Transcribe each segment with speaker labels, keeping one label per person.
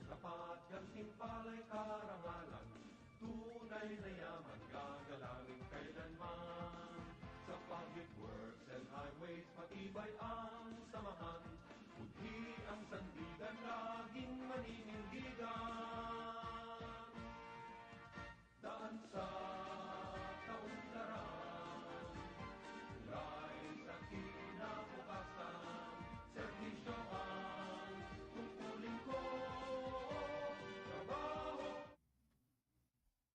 Speaker 1: Sapat gantimpala'y karangalan, tunay na yaman gagalangin kailanman. Sa public works and highways, matibay ang samahan, budhi ang sandigan, laging maninindigan. Daan sa kaunlaran, tulay sa kinabukasan, serbisyo ang tungkulin ko, trabaho.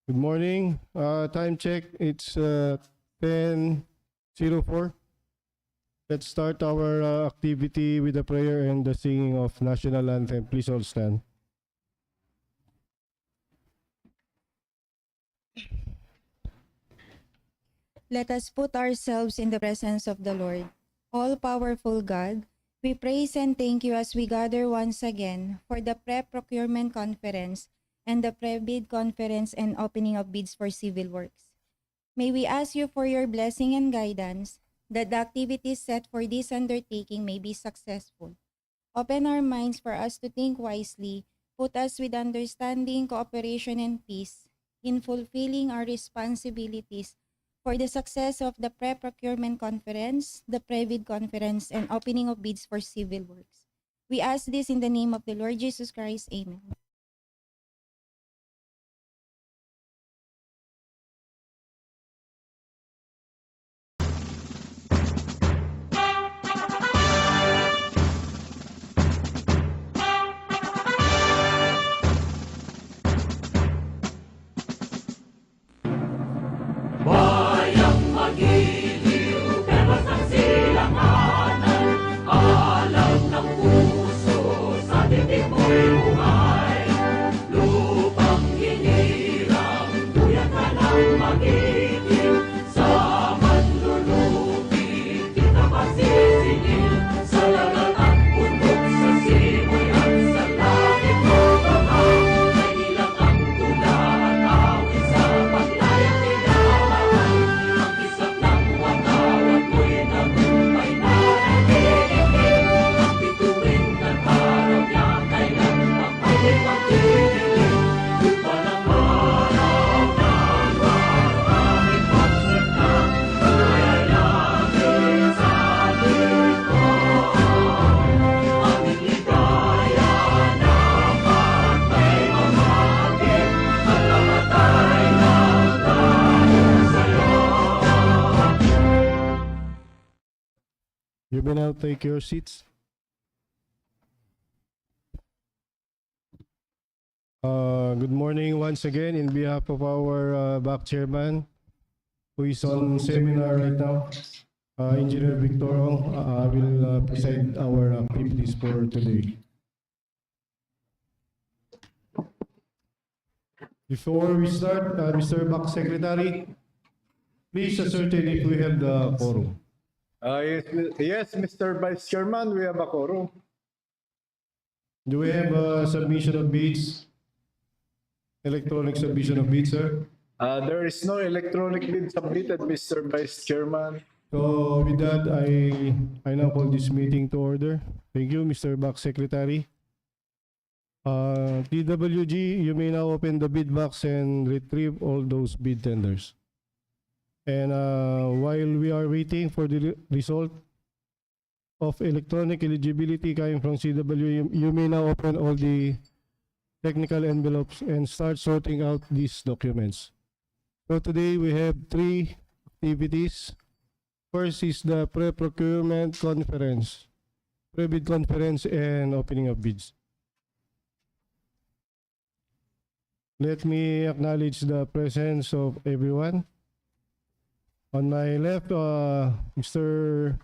Speaker 2: Good morning. Time check. It's 10:04. Let's start our activity with a prayer and the singing of national anthem. Please all stand.
Speaker 3: Let us put ourselves in the presence of the Lord. All-powerful God, we praise and thank you as we gather once again for the Procurement Conference and the Pre-Bid Conference and opening of bids for civil works. May we ask you for your blessing and guidance that the activities set for this undertaking may be successful. Open our minds for us to think wisely, put us with understanding, cooperation, and peace in fulfilling our responsibilities for the success of the Pre-Procurement Conference, the Pre-Bid Conference, and opening of bids for civil works. We ask this in the name of the Lord Jesus Christ. Amen.
Speaker 1: Bayang magiliw, pelos ng silanganan, alam ng puso, sa dibdib mo'y buhay. Lupang hinirang, buyan ka ng magiting, sa manlulupi, kita masisingil, sa lagat at bundok, sa simoy at sa langit mo bangag, ay ilang ang tula at awit sa paglayang tinamahal. Ang kisap ng watawat mo'y nagumpay na nakikinig, ang bituin ng araw niya kailan pagpapay magdidilig. Lupa ng araw ng maraming pagsita, buhay namin sa likod. Aming ligaya na parang may mamagin, at namatay ng dahil sa'yo.
Speaker 2: You may now take your seats. Good morning once again in behalf of our back chairman who is on seminar right now, Engineer Victor Ong, will preside our activities for today. Before we start, Mr. Back Secretary, please ascertain if we have the quorum.
Speaker 4: Yes, Mr. Vice Chairman, we have a quorum.
Speaker 2: Do we have a submission of bids? Electronic submission of bids, sir?
Speaker 4: There is no electronic bid submitted, Mr. Vice Chairman.
Speaker 2: So with that, I now call this meeting to order. Thank you, Mr. Back Secretary. DWG, you may now open the bid box and retrieve all those bid tenders. And while we are waiting for the result of electronic eligibility coming from CW, you may now open all the technical envelopes and start sorting out these documents. So today we have 3 activities. First is the Pre-Procurement Conference, Pre-Bid Conference, and opening of bids. Let me acknowledge the presence of everyone. On my left, Mr.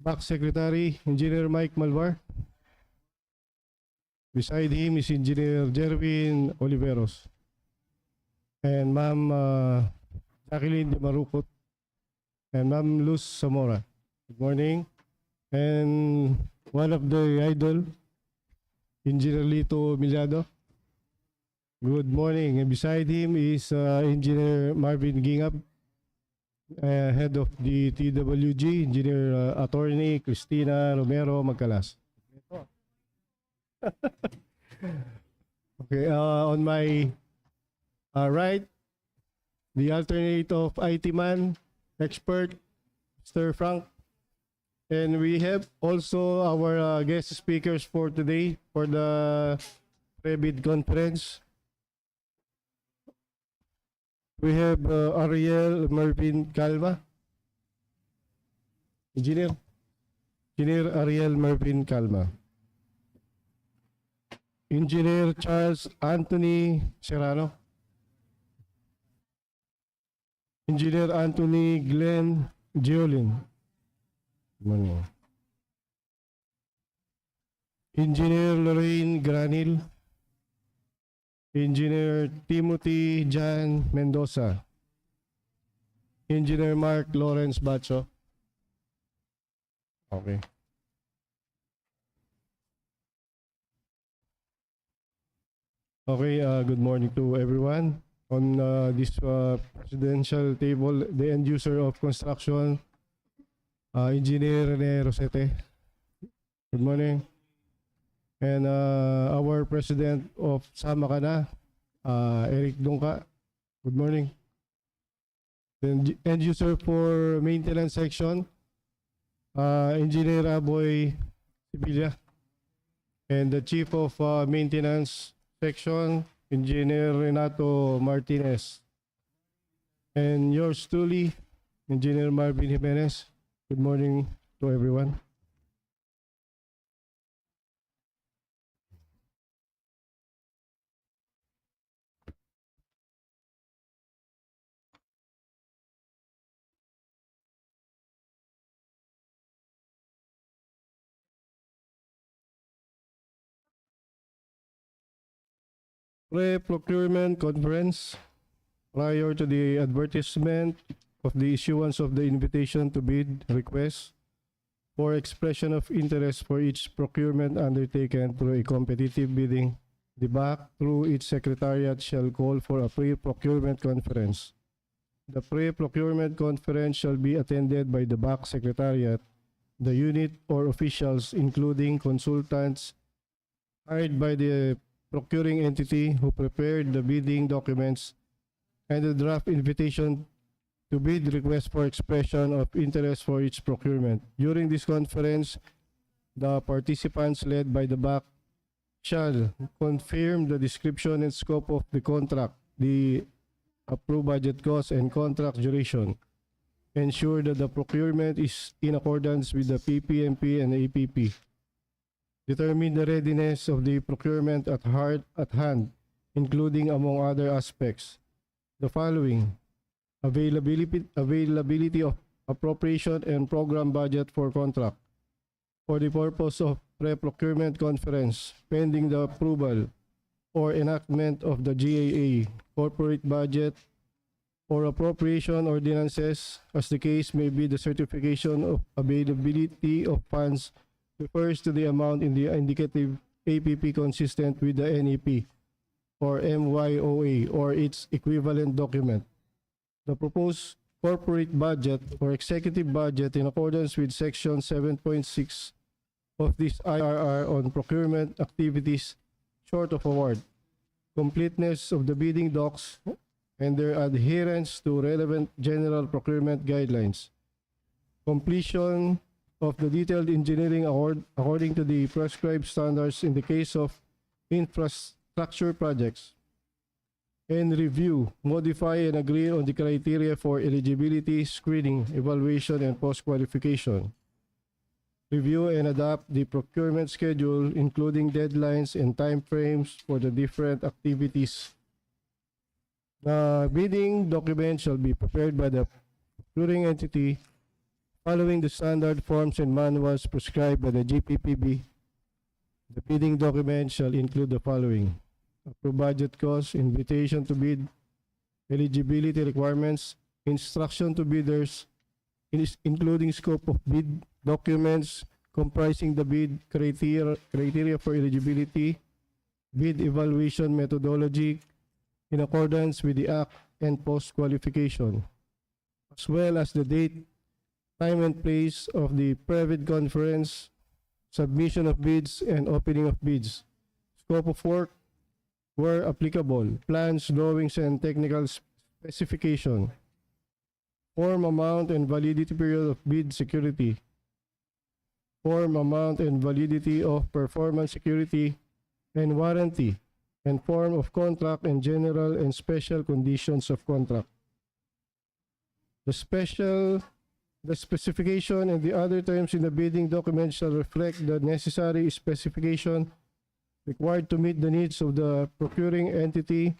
Speaker 2: Back Secretary, Engineer Mike Malvar. Beside him is Engineer Jerwin Oliveros. And Ma'am Jacqueline de Marucot. And Ma'am Luz Zamora. Good morning. And one of the idol, Engineer Lito Millado. Good morning. And beside him is Engineer Marvin Gingab, Head of the TWG, Engineer Attorney Cristina Romero Magcalas. Okay, on my right, the alternate of IT man, expert, Mr. Frank. And we have also our guest speakers for today for the pre-bid conference. We have Ariel Marvin Calma, Engineer Ariel Marvin Calma. Engineer Charles Anthony Serrano. Engineer Anthony Glenn Giolin. Engineer Lorraine Granil. Engineer Timothy Jan Mendoza. Engineer Mark Lawrence Bacho. Okay. Okay, good morning to everyone. On this presidential table, the end user of construction, Engineer Rene Rosete. Good morning. And our president of Samakana, Eric Dungka. Good morning. Then end user for maintenance section, Engineer Aboy Sibilia. And the chief of maintenance section, Engineer Renato Martinez. And yours truly, Engineer Marvin Jimenez. Good morning to everyone. Pre-procurement conference. Prior to the advertisement of the issuance of the invitation to bid request for expression of interest for each procurement undertaken through a competitive bidding, the BAC through its secretariat shall call for a pre-procurement conference. The pre-procurement conference shall be attended by the BAC secretariat, the unit or officials including consultants hired by the procuring entity who prepared the bidding documents and the draft invitation to bid request for expression of interest for each procurement. During this conference, the participants led by the BAC shall confirm the description and scope of the contract, the approved budget cost and contract duration, ensure that the procurement is in accordance with the PPMP and APP, determine the readiness of the procurement at hand, including among other aspects the following: availability of appropriation and program budget for contract for the purpose of pre-procurement conference, pending the approval or enactment of the GAA, corporate budget, or appropriation ordinances, as the case may be. The certification of availability of funds refers to the amount in the indicative APP consistent with the NEP or MYOA or its equivalent document. The proposed corporate budget or executive budget in accordance with Section 7.6 of this IRR on procurement activities short of award, completeness of the bidding docs and their adherence to relevant general procurement guidelines, completion of the detailed engineering according to the prescribed standards in the case of infrastructure projects, and review, modify, and agree on the criteria for eligibility, screening, evaluation, and post-qualification. Review and adopt the procurement schedule, including deadlines and timeframes for the different activities. The bidding document shall be prepared by the procuring entity following the standard forms and manuals prescribed by the GPPB. The bidding document shall include the following: approved budget cost, invitation to bid, eligibility requirements, instruction to bidders, including scope of bid, documents comprising the bid criteria for eligibility, bid evaluation methodology in accordance with the Act, and post-qualification, as well as the date, time, and place of the pre-bid conference, submission of bids, and opening of bids, scope of work where applicable, plans, drawings, and technical specification, form, amount, and validity period of bid security, form, amount, and validity of performance security and warranty, and form of contract and general and special conditions of contract. The specification and the other terms in the bidding document shall reflect the necessary specification required to meet the needs of the procuring entity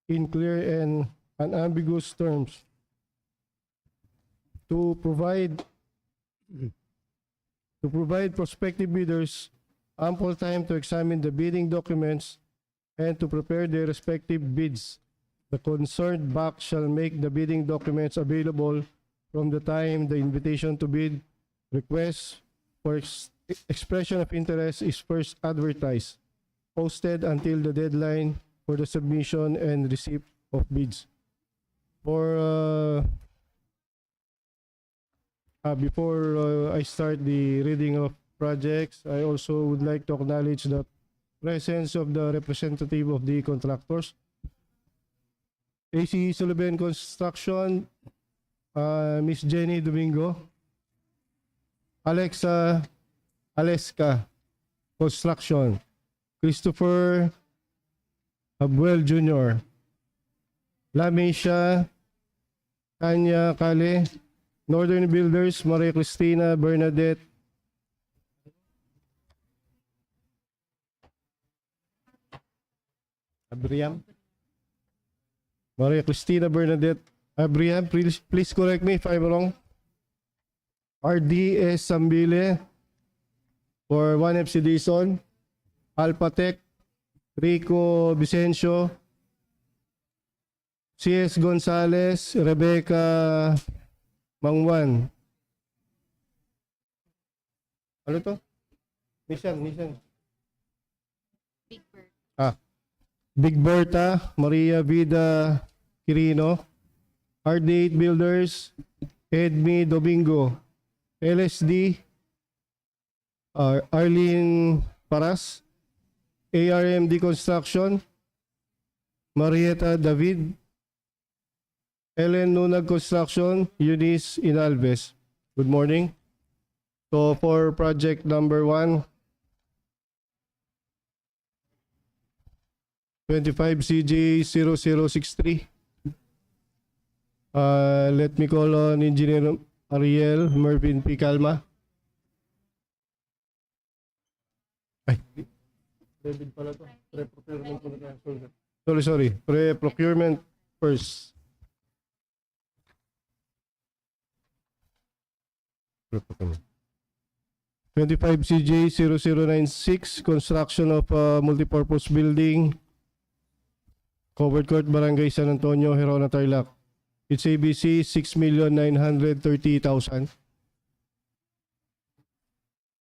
Speaker 2: in clear and unambiguous terms. To provide prospective bidders ample time to examine the bidding documents and to prepare their respective bids. The concerned bank shall make the bidding documents available from the time the invitation to bid request for expression of interest is first advertised, posted until the deadline for the submission and receipt of bids. Before I start the reading of projects, I also would like to acknowledge the presence of the representative of the contractors. AC Sullivan Construction, Miss Jenny Domingo. Alexa Aleska Construction, Christopher Abuel Jr. Lamesha Tanya Kale. Northern Builders, Maria Cristina Bernadette Abriam. Maria Cristina Bernadette Abriam, please correct me if I'm wrong. RDS Sambile for 1FC Dison. Alphatec, Rico Vicencio, CS Gonzalez, Rebecca Mangwan. Ano to? Nissan. Big Berta, Maria Vida Quirino, RD8 Builders, Edmi Domingo, LSD, Arlene Paras, ARMD Construction, Marieta David, Ellen Nunag Construction, Eunice Inalves. Good morning. So for project number 1, 25 CJ 0063. Let me call on Engineer Ariel Mervin P. Calma. Ay, David pala to. Pre-procurement pala tayo. Sorry. Pre-procurement first. 25 CJ 0096, construction of multipurpose building, Covered Court, Barangay San Antonio, Gerona, Tarlac. It's ABC 6,930,000.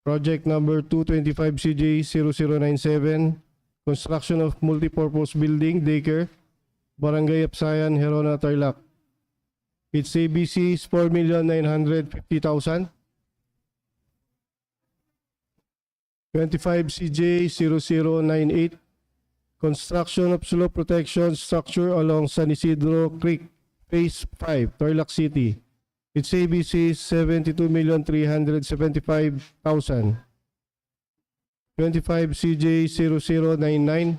Speaker 2: Project number 225 CJ 0097, construction of multipurpose building, daycare, Barangay Apsayan, Gerona, Tarlac. Its ABC is 4,950,000. 25 CJ 0098, construction of slope protection structure along San Isidro Creek, Phase 5, Tarlac City. Its ABC is 72,375,000. 25 CJ 0099,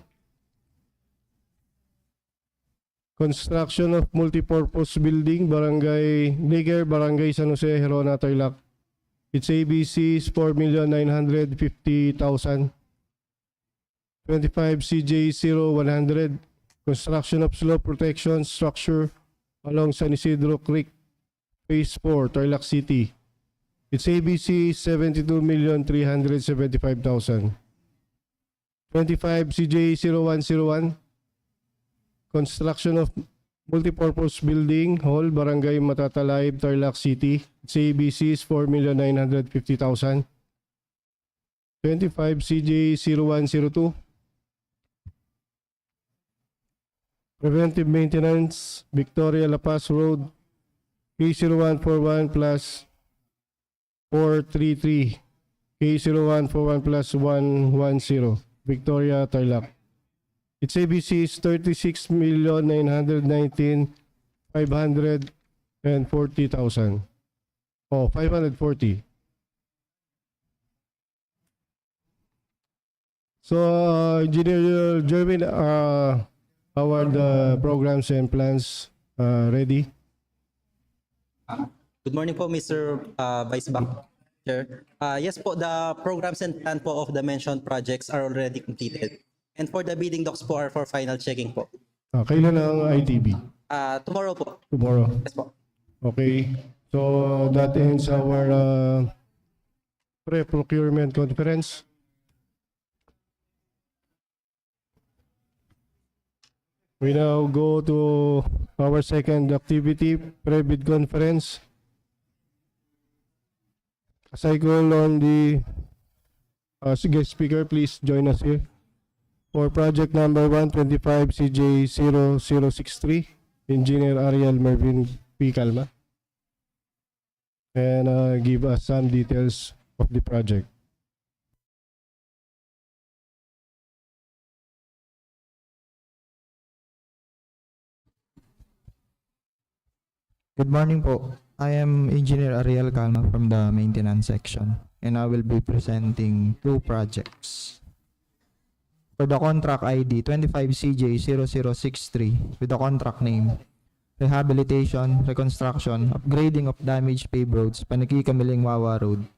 Speaker 2: construction of multipurpose building, Barangay Liger, Barangay San Jose, Gerona, Tarlac. Its ABC is 4,950,000. 25 CJ 0100, construction of slope protection structure along San Isidro Creek, Phase 4, Tarlac City. Its ABC is 72,375,000. 25 CJ 0101, construction of multipurpose building, hall, Barangay Matatalayb, Tarlac City. Its ABC is 4,950,000. 25 CJ 0102, preventive maintenance, Victoria La Paz Road, K0141 plus 433, K0141 plus 110. Victoria, Tarlac. Its ABC is 36,919,540,000. Oh, 540. So, Engineer Jervin, how are the programs and plans ready?
Speaker 5: Good morning po, Mr. Vice Back Chair. Yes po, the programs and plan po of the mentioned projects are already completed. And for the bidding docs po are for final checking po.
Speaker 2: Kailan ang ITB?
Speaker 5: Tomorrow po.
Speaker 2: Tomorrow.
Speaker 5: Yes po.
Speaker 2: Okay. So, that ends our pre-procurement conference. We now go to our second activity, pre-bid conference. As I call on the guest speaker, please join us here. For project number 125 CJ0063, Engineer Ariel Mervin P. Calma. And give us some details of the project.
Speaker 6: Good morning po. I am Engineer Ariel Calma from the maintenance section, and I will be presenting two projects. For the contract ID 25CJ0063 with the contract name Rehabilitation, Reconstruction, Upgrading of Damaged Paved Roads, Paniqui-Camiling-Wawa Rd,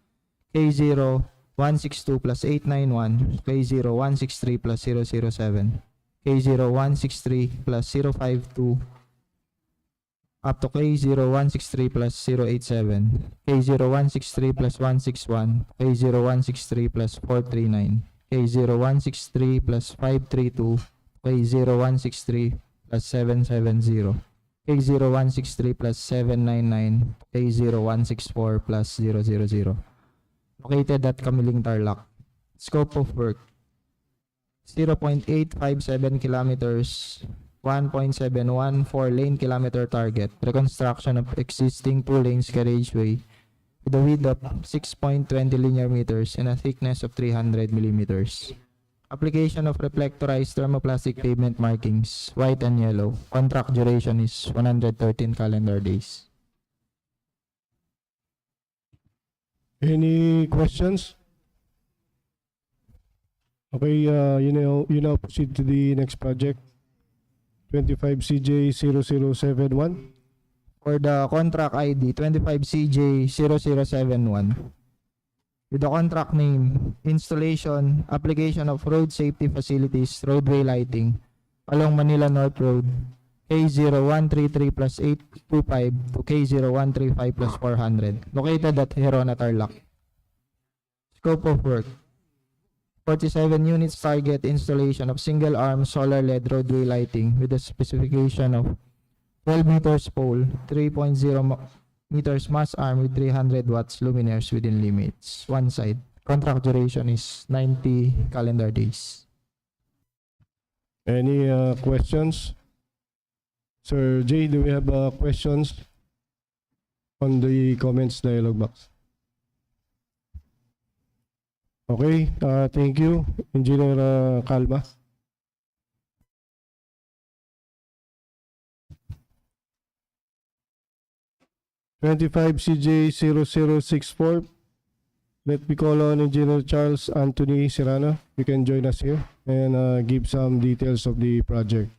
Speaker 6: K0162 plus 891, K0163 plus 007, K0163 plus 052, up to K0163 plus 087, K0163 plus 161, K0163 plus 439, K0163 plus 532, K0163 plus 770, K0163 plus 799, K0164 plus 000. Located at Camiling, Tarlac. Scope of work 0.857 kilometers, 1.714 lane kilometer target, reconstruction of existing 2 lanes carriageway with a width of 6.20 linear meters and a thickness of 300 millimeters. Application of reflectorized thermoplastic pavement markings, white and yellow. Contract duration is 113 calendar days.
Speaker 2: Any questions? Okay, you now proceed to the next project. 25CJ0071.
Speaker 6: For the contract ID 25CJ0071 with the contract name Installation, Application of Road Safety Facilities, Roadway Lighting along Manila North Road, K0133 plus 825 to K0135 plus 400, located at Gerona, Tarlac. Scope of work 47 units target installation of single arm solar LED roadway lighting with a specification of 12 meters pole, 3.0 meters mass arm with 300 watts luminaires within limits. One side. Contract duration is 90 calendar days.
Speaker 2: Any questions? Sir Jay, do we have questions on the comments dialog box? Okay, thank you, Engineer Calma. (25CJ0064). Let me call on Engineer Charles Anthony Serrano. You can join us here and give some details of the project.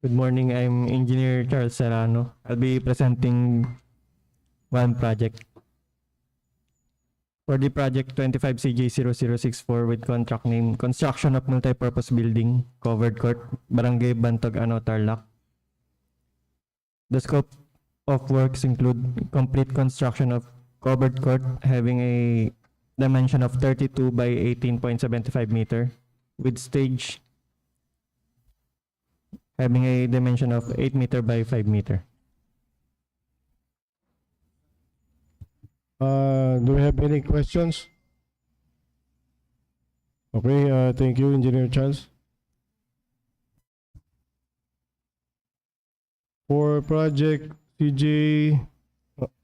Speaker 7: Good morning, I'm Engineer Charles Serrano. I'll be presenting one project. For the project 25CJ0064 with contract name Construction of Multipurpose Building, Covered Court, Barangay Bantog, Tarlac. The scope of works include complete construction of covered court having a dimension of 32 by 18.75 meter with stage having a dimension of 8 meter by 5 meter.
Speaker 2: Do we have any questions? Okay, thank you, Engineer Charles. For project CJ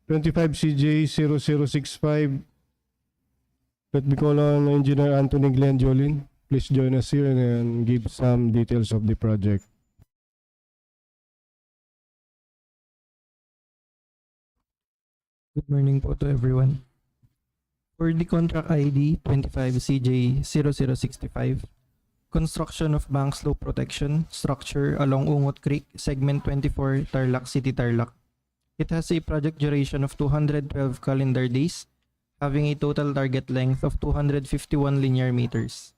Speaker 2: 25 CJ 0065, let me call on Engineer Anthony Glenn Jolin. Please join us here and give some details of the project.
Speaker 6: Good morning po to everyone. For the contract ID 25CJ0065, construction of bank slope protection structure along Ungot Creek, segment 24, Tarlac City, Tarlac. It has a project duration of 212 calendar days, having a total target length of 251 linear meters.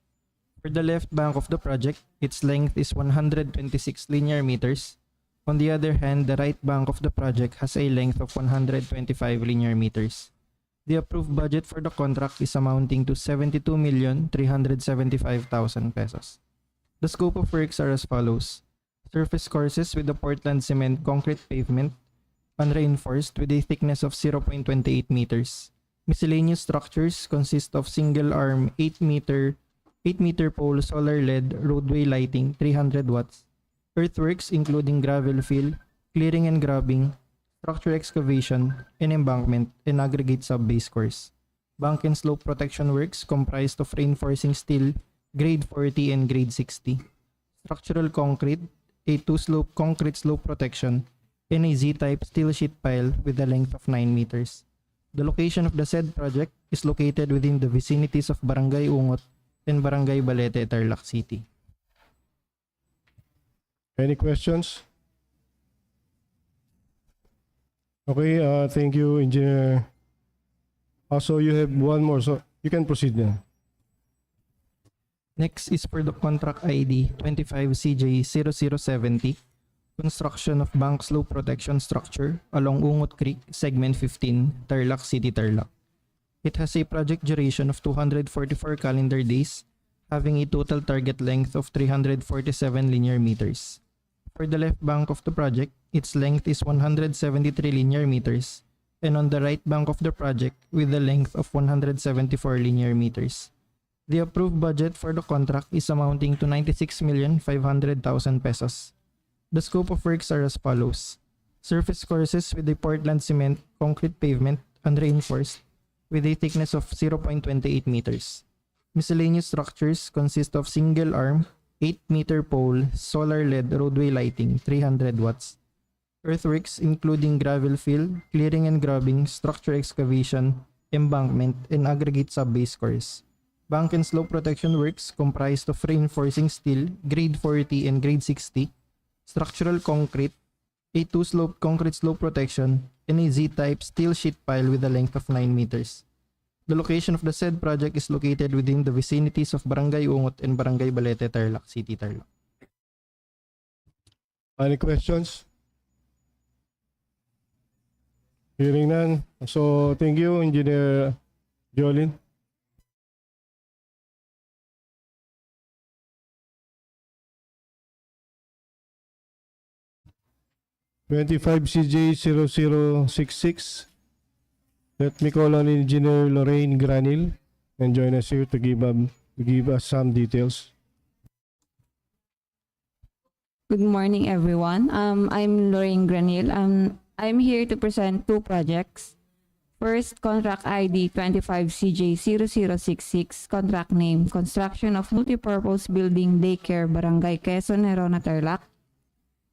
Speaker 6: For the left bank of the project, its length is 126 linear meters. On the other hand, the right bank of the project has a length of 125 linear meters. The approved budget for the contract is amounting to 72,375,000 pesos. The scope of works are as follows: surface courses with the Portland cement concrete pavement, unreinforced with a thickness of 0.28 meters. Miscellaneous structures consist of single arm 8 meter pole solar LED roadway lighting 300 watts. Earthworks including gravel fill, clearing and grubbing, structure excavation, and embankment and aggregate sub-base course. Bank and slope protection works comprised of reinforcing steel, grade 40 and grade 60. Structural concrete, a two-slope concrete slope protection, and a Z-type steel sheet pile with a length of 9 meters. The location of the said project is located within the vicinities of Barangay Ungot and Barangay Balete, Tarlac City.
Speaker 2: Any questions? Okay, thank you, Engineer. Also, you have one more, so you can proceed now.
Speaker 6: Next is for the contract ID 25CJ0070, construction of bank slope protection structure along Ungot Creek, segment 15, Tarlac City, Tarlac. It has a project duration of 244 calendar days, having a total target length of 347 linear meters. For the left bank of the project, its length is 173 linear meters, and on the right bank of the project with a length of 174 linear meters. The approved budget for the contract is amounting to 96,500,000 pesos. The scope of works are as follows: surface courses with a Portland cement concrete pavement unreinforced with a thickness of 0.28 meters. Miscellaneous structures consist of single arm 8-meter pole solar LED roadway lighting 300 watts. Earthworks including gravel fill, clearing and grubbing, structure excavation, embankment, and aggregate sub-base course. Bank and slope protection works comprised of reinforcing steel, grade 40 and grade 60, structural concrete, a two-slope concrete slope protection, and a Z-type steel sheet pile with a length of 9 meters. The location of the said project is located within the vicinities of Barangay Ungot and Barangay Balete, Tarlac City, Tarlac.
Speaker 2: Any questions? Hearing none. So, thank you, Engineer Jolin. (25CJ0066). Let me call on Engineer Lorraine Granil and join us here to give us some details.
Speaker 8: Good morning, everyone. I'm Lorraine Granil. I'm here to present two projects. First, contract ID 25CJ0066, contract name, construction of multipurpose building daycare, Barangay Quezon, Gerona, Tarlac.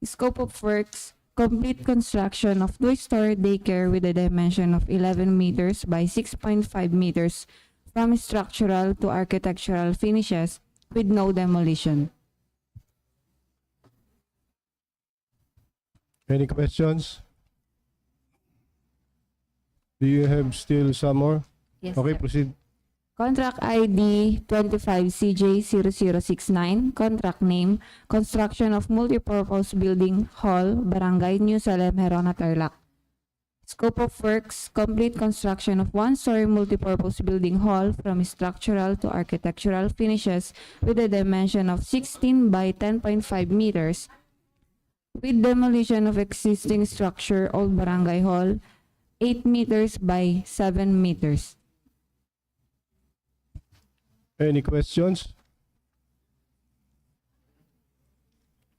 Speaker 8: Scope of works, complete construction of two-story daycare with a dimension of 11 meters by 6.5 meters from structural to architectural finishes with no demolition.
Speaker 2: Any questions? Do you have still some more?
Speaker 8: Yes,
Speaker 2: Okay,
Speaker 8: sir.
Speaker 2: proceed.
Speaker 8: Contract ID 25CJ0069, contract name, construction of multipurpose building hall, Barangay New Salem, Gerona, Tarlac. Scope of works, complete construction of one-story multipurpose building hall from structural to architectural finishes with a dimension of 16 by 10.5 meters, with demolition of existing structure, Old Barangay Hall, 8 meters by 7 meters.
Speaker 2: Any questions?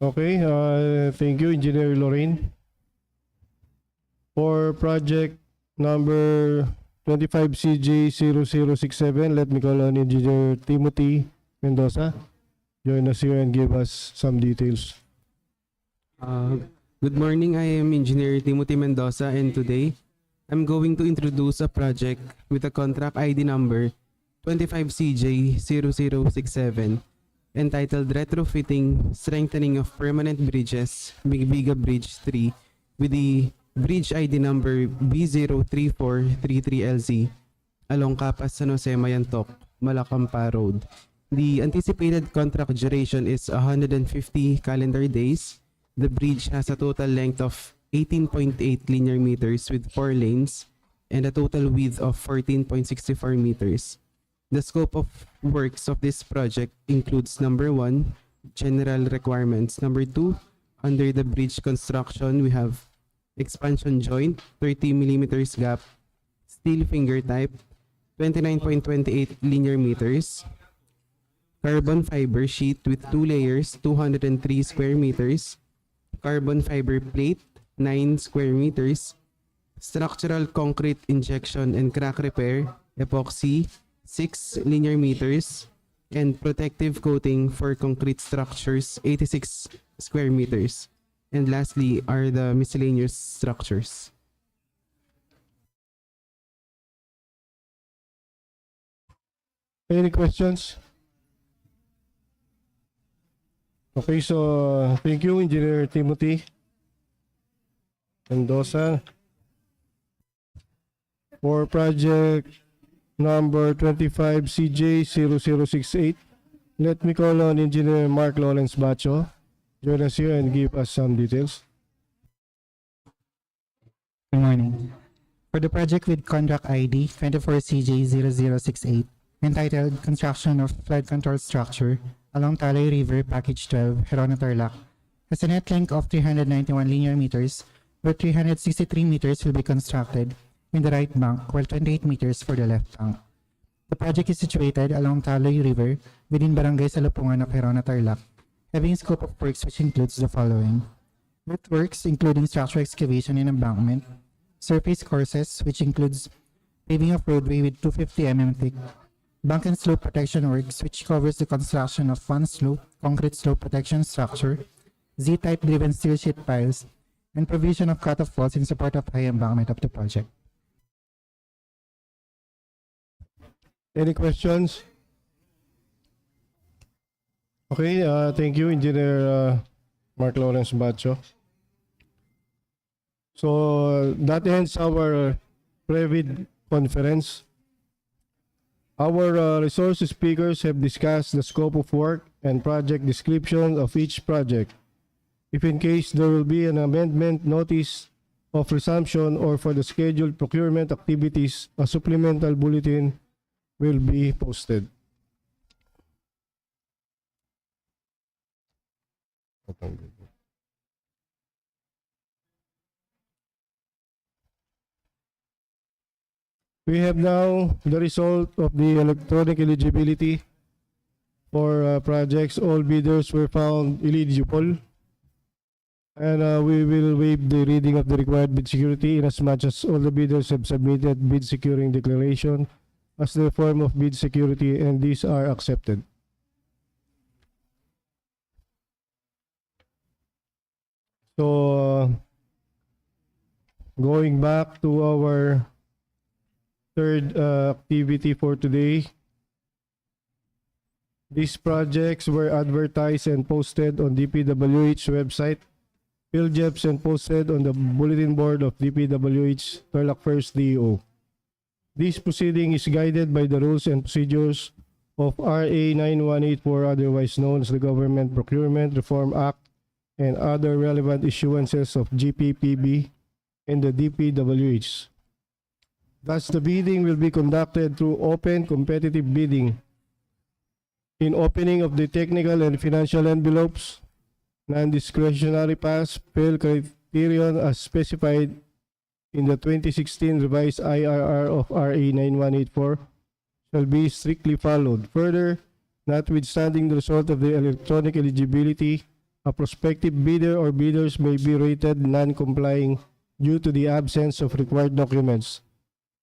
Speaker 2: Okay, thank you, Engineer Lorraine. For project number 25CJ0067, let me call on Engineer Timothy Mendoza. Join us here and give us some details.
Speaker 9: Good morning, I am Engineer Timothy Mendoza, and today I'm going to introduce a project with a contract ID number 25CJ0067 entitled Retrofitting Strengthening of Permanent Bridges, Bigbiga Bridge 3 with the bridge ID number B03433LZ along Capas San Jose Mayantoc, Malacampa Road. The anticipated contract duration is 150 calendar days. The bridge has a total length of 18.8 linear meters with 4 lanes and a total width of 14.64 meters. The scope of works of this project includes number 1, general requirements. Number 2, under the bridge construction, we have expansion joint, 30 millimeters gap, steel finger type, 29.28 linear meters, carbon fiber sheet with 2 layers, 203 square meters, carbon fiber plate, 9 square meters, structural concrete injection and crack repair, epoxy, 6 linear meters, and protective coating for concrete structures, 86 square meters. And lastly are the miscellaneous structures.
Speaker 2: Any questions? Okay, so thank you, Engineer Timothy Mendoza. For project number 25CJ0068, let me call on Engineer Mark Lawrence Bacho. Join us here and give us some details.
Speaker 10: Good morning. For the project with contract ID 24CJ0068, entitled Construction of Flood Control Structure along Talay River, Package 12, Gerona, Tarlac, has a net length of 391 linear meters, where 363 meters will be constructed in the right bank, while 28 meters for the left bank. The project is situated along Talay River within Barangay Salupungan of Gerona, Tarlac, having a scope of works which includes the following: earthworks, including structural excavation and embankment; surface courses, which includes paving of roadway with 250 mm thick; bank and slope protection works, which covers the construction of one slope, concrete slope protection structure, Z-type driven steel sheet piles, and provision of cut-off walls in support of high embankment of the project.
Speaker 2: Any questions? Okay, thank you, Engineer Mark Lawrence Bacho. So that ends our Previd conference. Our resource speakers have discussed the scope of work and project description of each project. If in case there will be an amendment, notice of resumption, or for the scheduled procurement activities, a supplemental bulletin will be posted. We have now the result of the electronic eligibility for projects. All bidders were found eligible, and we will waive the reading of the required bid security inasmuch as all the bidders have submitted bid securing declaration as their form of bid security, and these are accepted. So, going back to our third activity for today, these projects were advertised and posted on DPWH website, PhilJEPs, and posted on the bulletin board of DPWH Tarlac First DEO. This proceeding is guided by the rules and procedures of RA 9184, otherwise known as the Government Procurement Reform Act, and other relevant issuances of GPPB and the DPWH. Thus, the bidding will be conducted through open competitive bidding. In opening of the technical and financial envelopes, non-discretionary pass-fail criterion as specified in the 2016 revised IRR of RA 9184 shall be strictly followed. Further, notwithstanding the result of the electronic eligibility, a prospective bidder or bidders may be rated non-complying due to the absence of required documents.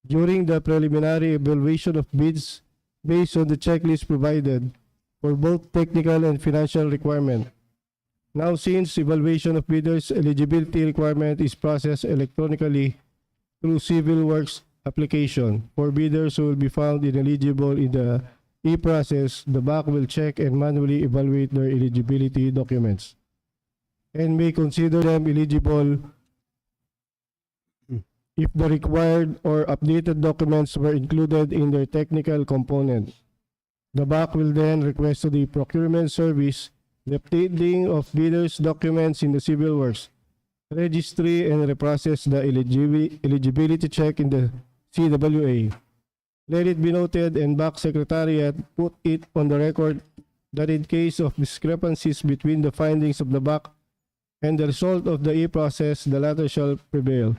Speaker 2: During the preliminary evaluation of bids based on the checklist provided for both technical and financial requirement. Now, since evaluation of bidders' eligibility requirement is processed electronically through Civil Works application, for bidders who will be found ineligible in the e-process, the BAC will check and manually evaluate their eligibility documents and may consider them eligible if the required or updated documents were included in their technical component. The BAC will then request to the procurement service the updating of bidders' documents in the Civil Works registry and reprocess the eligibility check in the CWA. Let it be noted, and BAC Secretariat put it on the record that in case of discrepancies between the findings of the BAC and the result of the e-process, the latter shall prevail.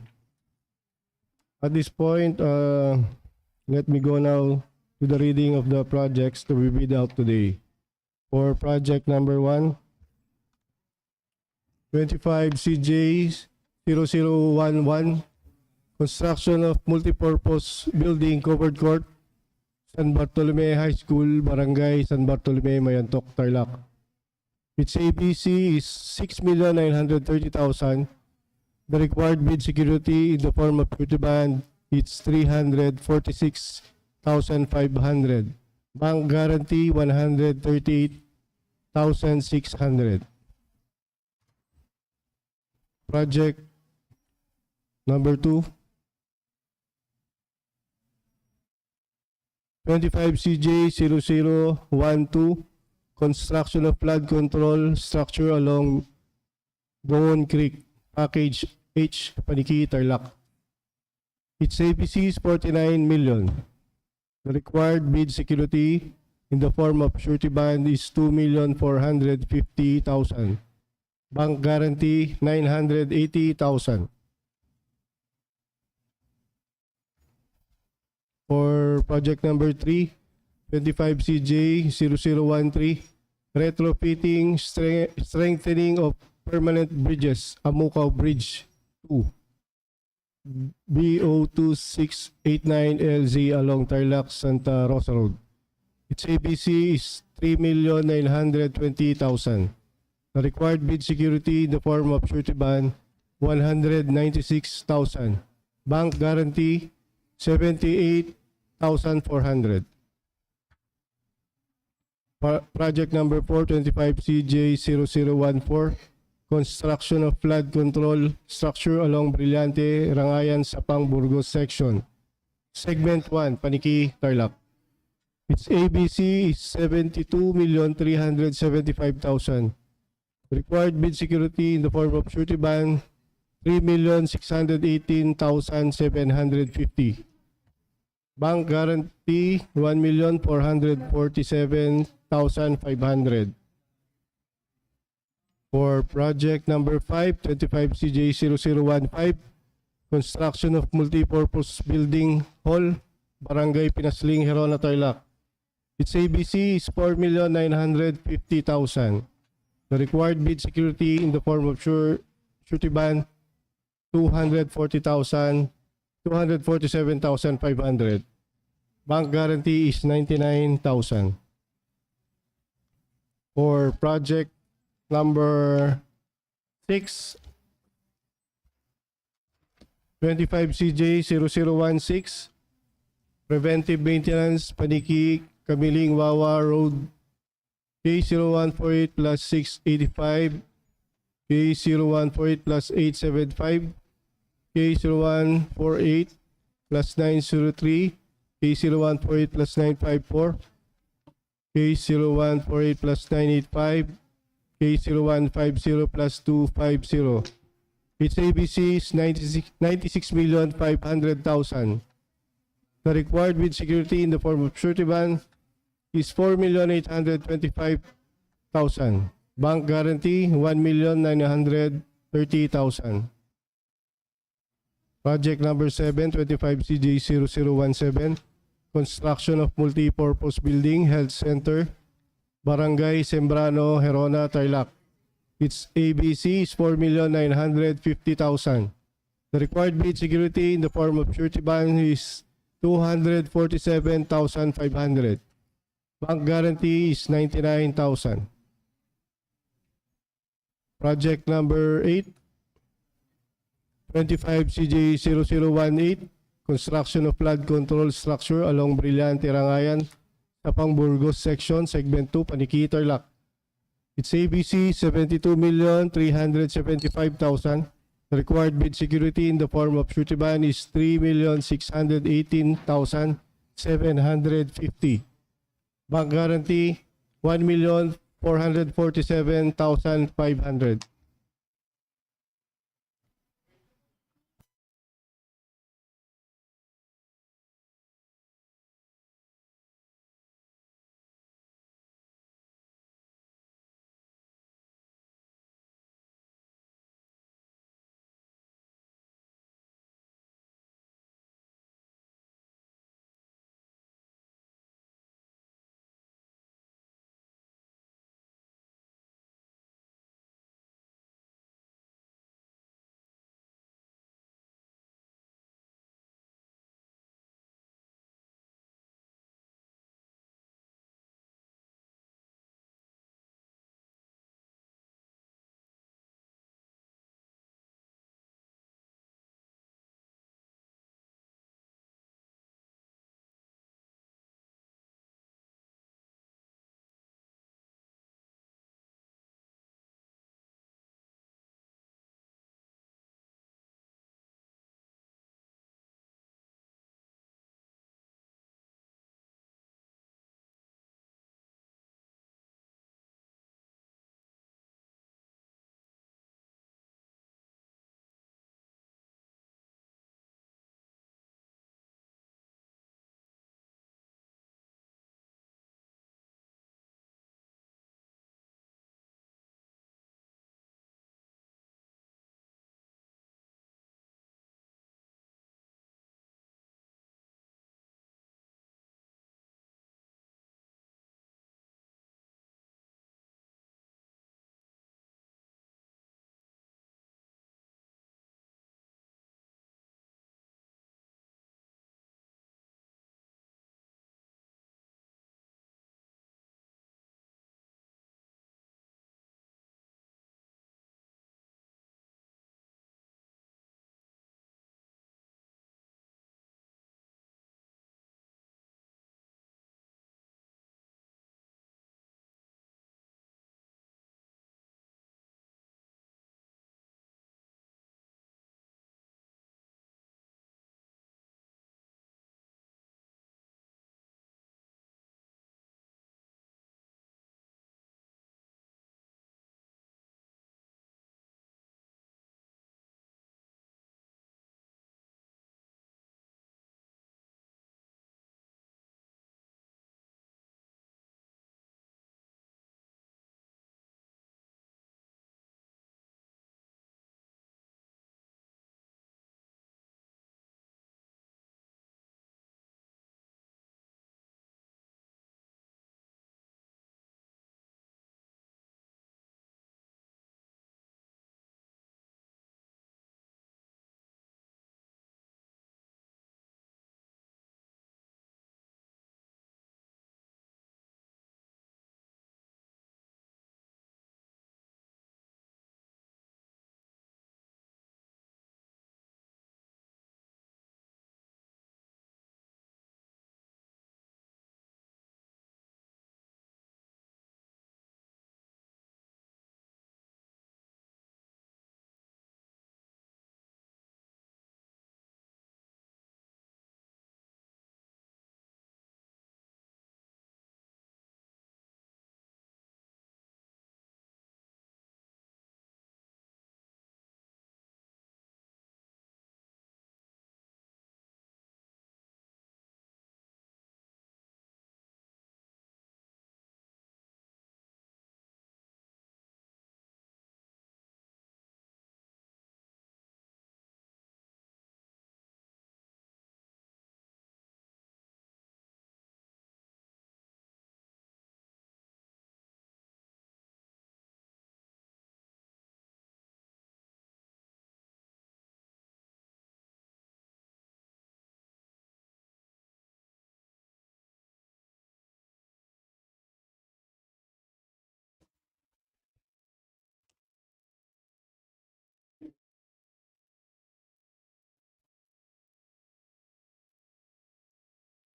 Speaker 2: At this point, let me go now to the reading of the projects to be bid out today. For project number 1, 25 CJ 0011, construction of multipurpose building covered court, San Bartolome High School, Barangay San Bartolome, Mayantoc, Tarlac. Its ABC is 6,930,000. The required bid security in the form of security bond, it's 346,500. Bank guarantee, 138,600. Project number 2, 25 CJ 0012, construction of flood control structure along Dungun Creek, package H, Paniqui, Tarlac. Its APC is 49 million. The required bid security in the form of surety bond is 2,450,000. Bank guarantee, 980,000. For project number 3, 25 CJ 0013, retrofitting, strengthening of permanent bridges, Amucao Bridge 2, BO2689LZ along Tarlac-Sta Rosa Rd. Its ABC is 3,920,000. The required bid security in the form of surety bond, 196,000. Bank guarantee, 78,400. Project number 4, 25 CJ 0014, construction of flood control structure along Brillante-Rang Ayan-Sapang Burgos section. Segment 1, Paniqui, Tarlac. Its ABC is 72,375,000. Required bid security in the form of surety bond, 3,618,750. Bank guarantee, 1,447,500. For project number 5, 25 CJ 0015, construction of multipurpose building hall, Barangay Pinasling, Gerona, Tarlac. Its ABC is 4,950,000. The required bid security in the form of surety bond, 247,500. Bank guarantee is 99,000. For project number 6, 25 CJ 0016, preventive maintenance, Paniqui-Camiling-Wawa Rd, K0148 plus 685, K0148 plus 875, K0148 plus 903, K0148 plus 954, K0148 plus 985, K0150 plus 250. Its ABC is 96,500,000. The required bid security in the form of surety bond is 4,825,000. Bank guarantee, 1,930,000. Project number 7, 25 CJ 0017, construction of multi-purpose building, health center, Barangay Sembrano, Gerona, Tarlac. Its ABC is 4,950,000. The required bid security in the form of surety bond is 247,500. Bank guarantee is 99,000. Project number 8, 25 CJ 0018, construction of flood control structure along Brillante-Rang Ayan-Sapang Burgos section, segment 2, Paniqui, Tarlac. Its ABC 72,375,000. The required bid security in the form of surety bond is 3,618,750. Bank guarantee 1,447,500.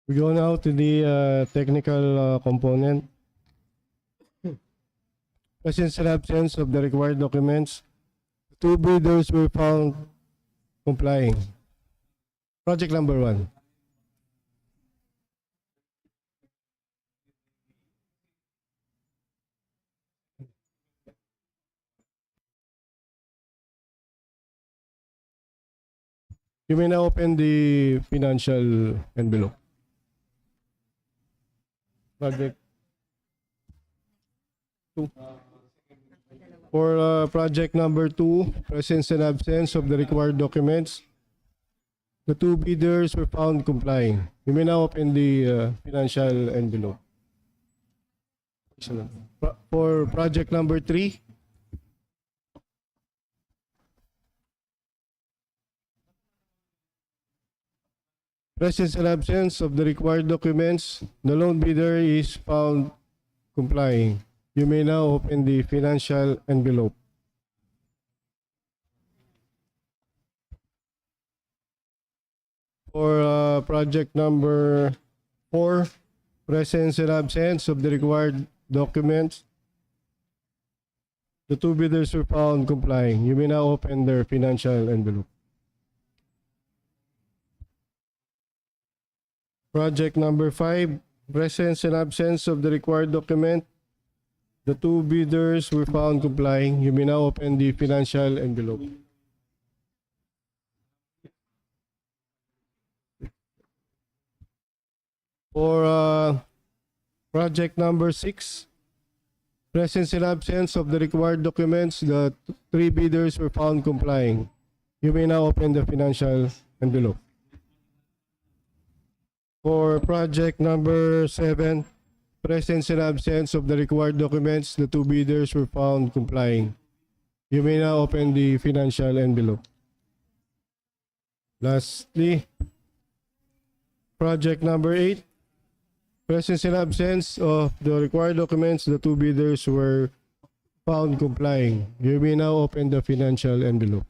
Speaker 2: We go now to the technical component. Presence and absence of the required documents. Two bidders were found complying. Project number 1. You may now open the financial envelope. Project 2. For project number 2, presence and absence of the required documents. The two bidders were found complying. You may now open the financial envelope. Excellent. For project number 3, presence and absence of the required documents. The loan bidder is found complying. You may now open the financial envelope. For project number 4, presence and absence of the required documents. The two bidders were found complying. You may now open their financial envelope. Project number 5, presence and absence of the required document. The two bidders were found complying. You may now open the financial envelope. For project number 6, presence and absence of the required documents. The three bidders were found complying. You may now open the financial envelope. For project number 7, presence and absence of the required documents. The two bidders were found complying. You may now open the financial envelope. Lastly, project number 8, presence and absence of the required documents. The two bidders were found complying. You may now open the financial envelope.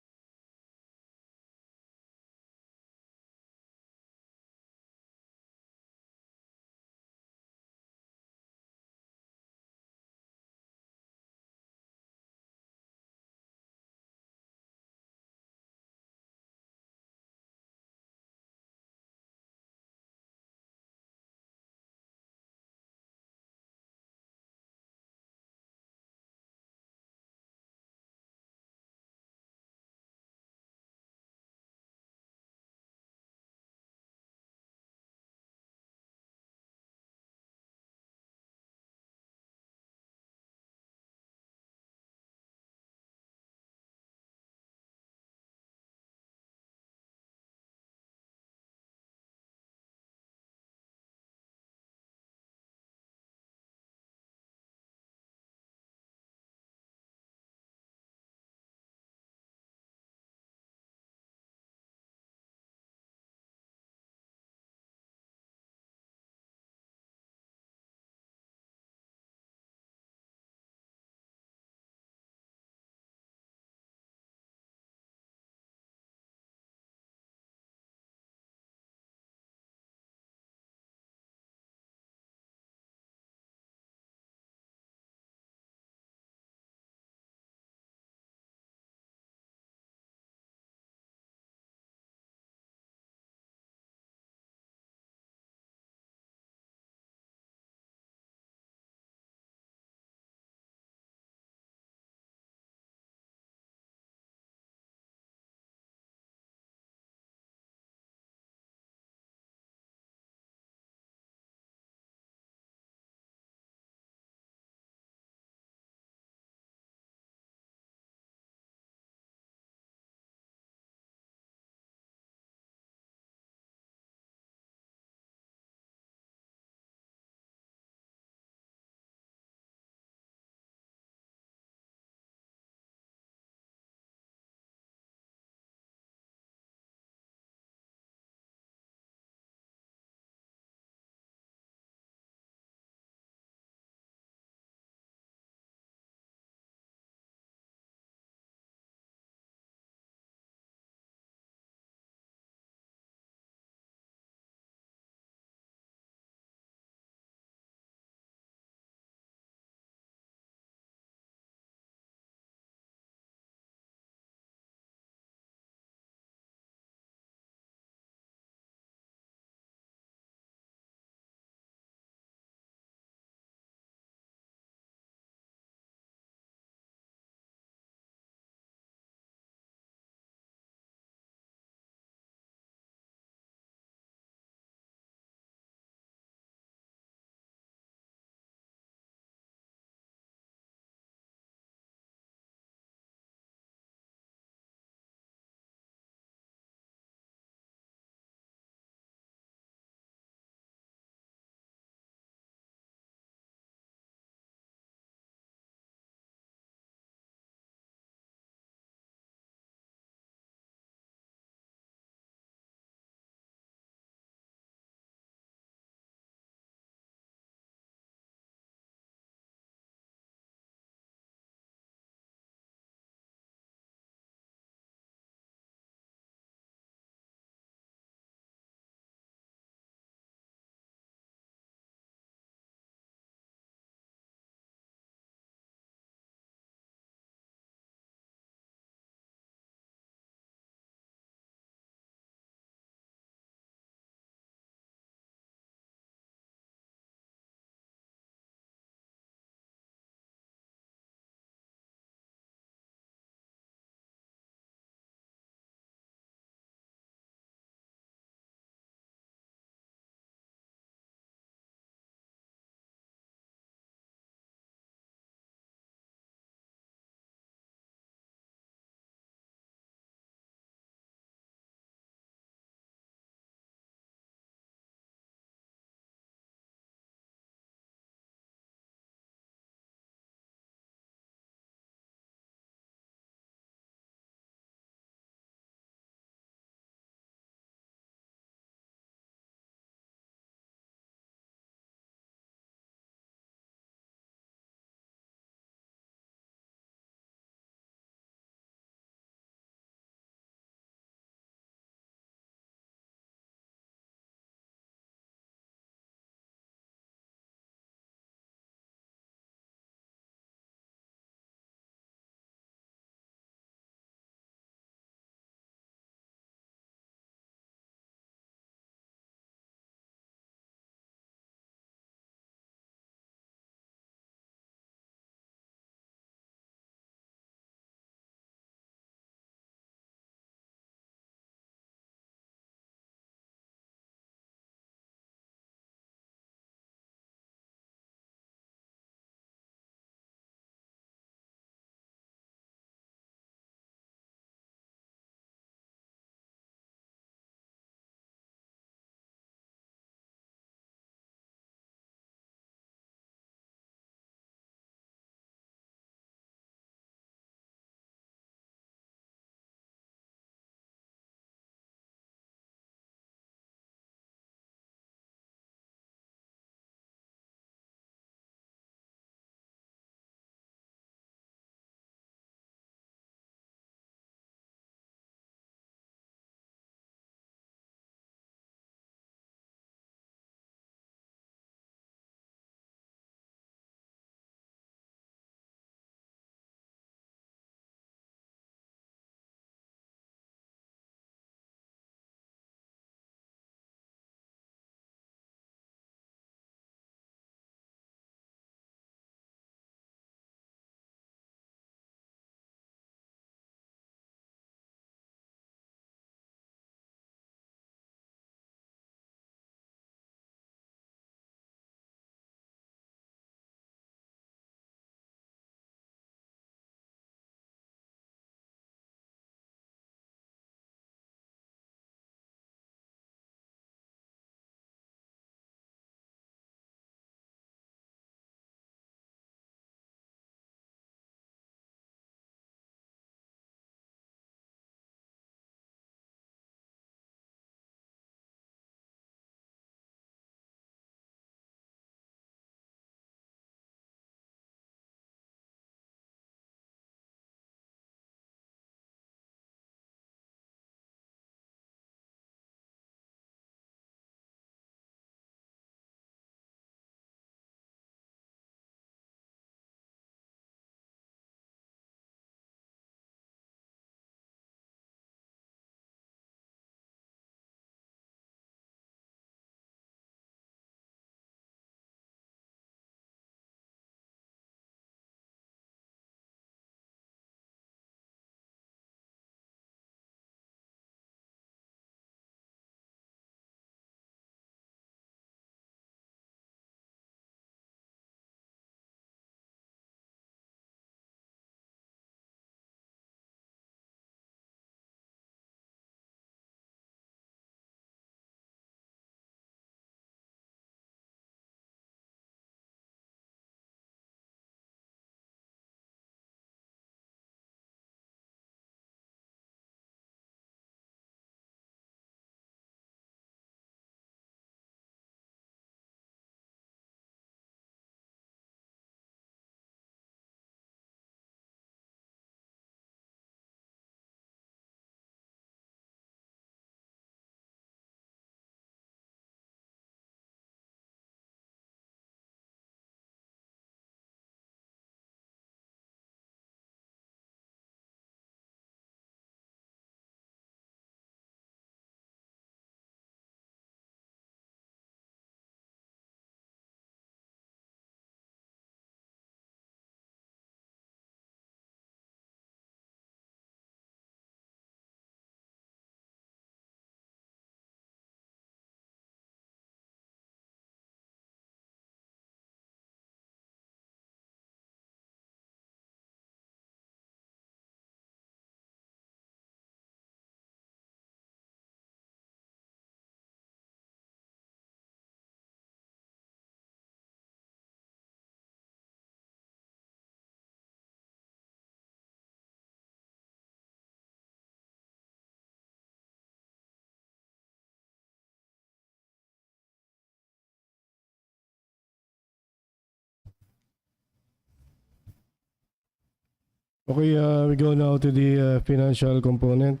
Speaker 2: Okay, we go now to the financial component.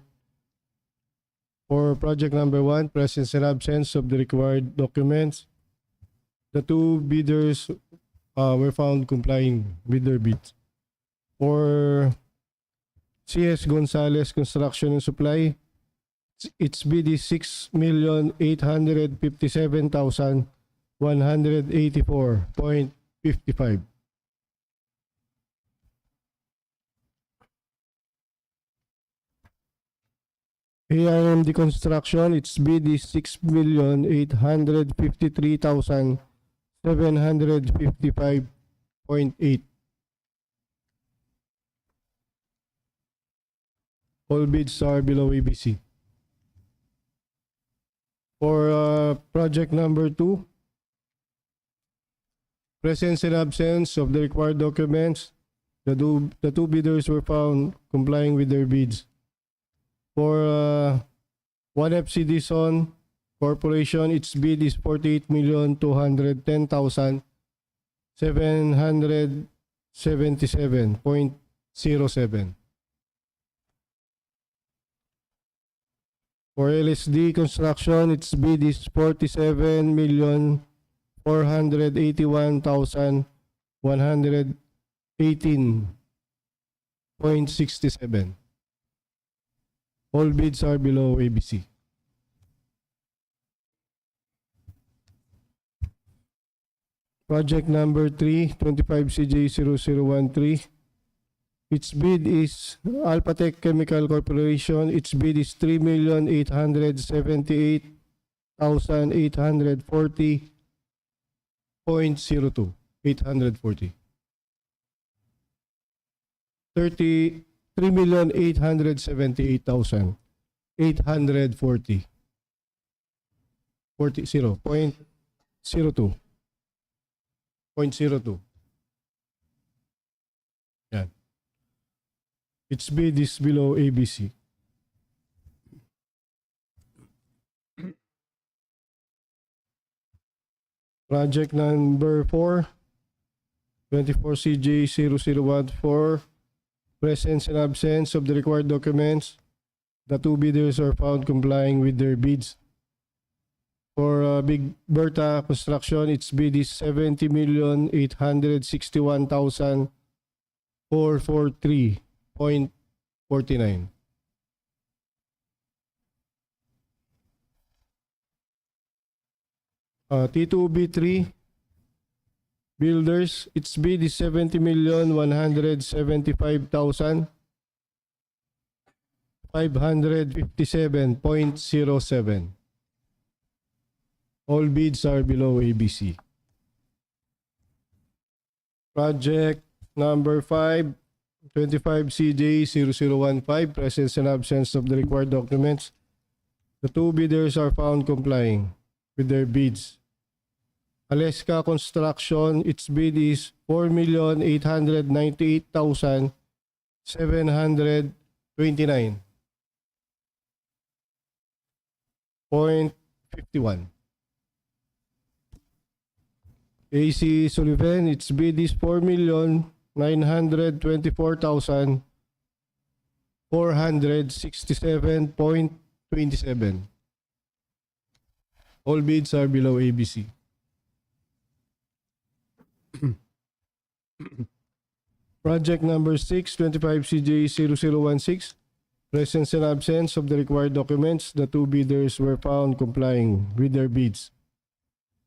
Speaker 2: For project number 1, presence and absence of the required documents, the two bidders were found complying with their bids. For CS Gonzalez Construction and Supply, its bid is 6,857,184.55. ARMD Construction, its bid is 6,853,755.8. All bids are below ABC. For project number 2, presence and absence of the required documents, the two bidders were found complying with their bids. For 1FC Dizon Corporation, its bid is 48,210,777.07. For LSD Construction, its bid is 47,481,118.67. All bids are below ABC. Project number 3, 25CJ0013. Its bid is Alphatec Chemical Corporation. Its bid is 3,878,840.02. 840. 3,878,840. 0.02. 0.02. Yan. Its bid is below ABC. Project number 4, 24CJ0014. Presence and absence of the required documents. The two bidders are found complying with their bids. For Big Berta Construction, its bid is 70,861,443.49. T2B3 Builders, its bid is 70,175,557.07. All bids are below ABC. Project number 5, 25CJ0015, presence and absence of the required documents. The two bidders are found complying with their bids. Aleska Construction, its bid is 4,898,729.51. AC Sullivan, its bid is 4,924,467.27. All bids are below ABC. Project number 6, 25CJ0016. Presence and absence of the required documents. The two bidders were found complying with their bids.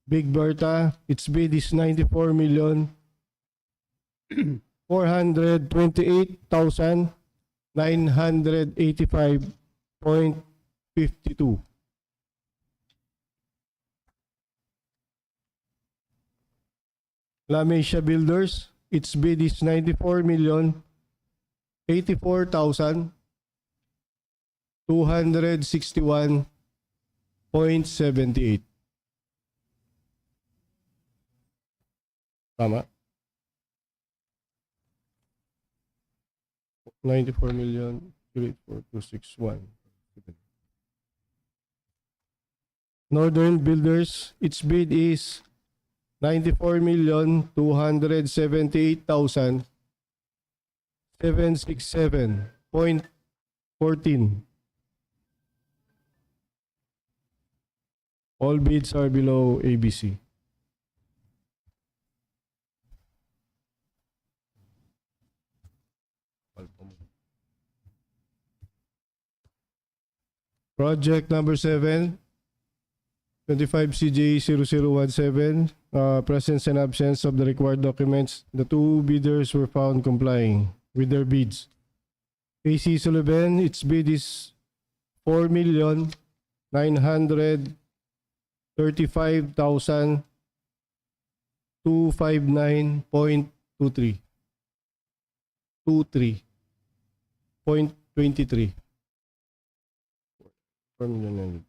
Speaker 2: Big Berta, its bid is 94,428,985.52. La Mesia Builders, its bid is 94,084,261.78. Tama? 94,084,261. Northern Builders, its bid is 94,278,777.07. 767.14. All bids are below ABC. Project number 7, 25 CJ 0017, presence and absence of the required documents. The two bidders were found complying with their bids. AC Sullivan, its bid is 4,935,259.23. 23.23. 4 million and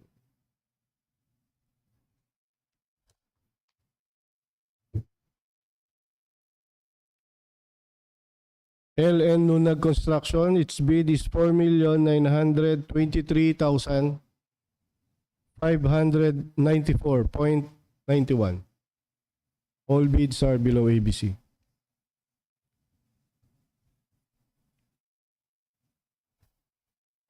Speaker 2: LN Nunag Construction, its bid is 4,923,594.91. All bids are below ABC.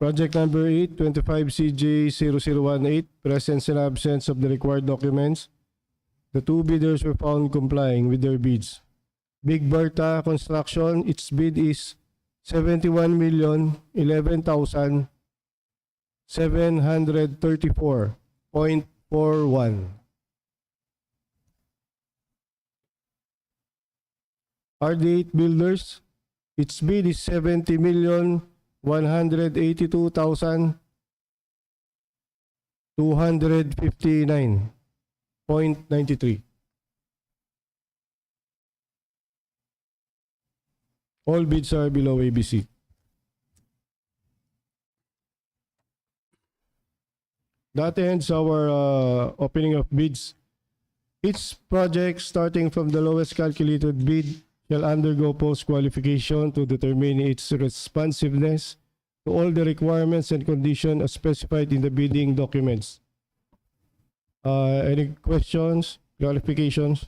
Speaker 2: Project number 8, 25 CJ 0018, presence and absence of the required documents. The two bidders were found complying with their bids. Big Berta Construction, its bid is 71,011,734.41. RD8 Builders, its bid is 70,182,259.93. All bids are below ABC. That ends our opening of bids. Each project starting from the lowest calculated bid shall undergo post-qualification to determine its responsiveness to all the requirements and conditions as specified in the bidding documents. Any questions, clarifications?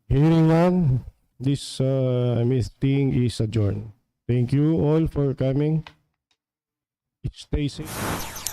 Speaker 2: Hearing none, this meeting is adjourned. Thank you all for coming. Stay safe.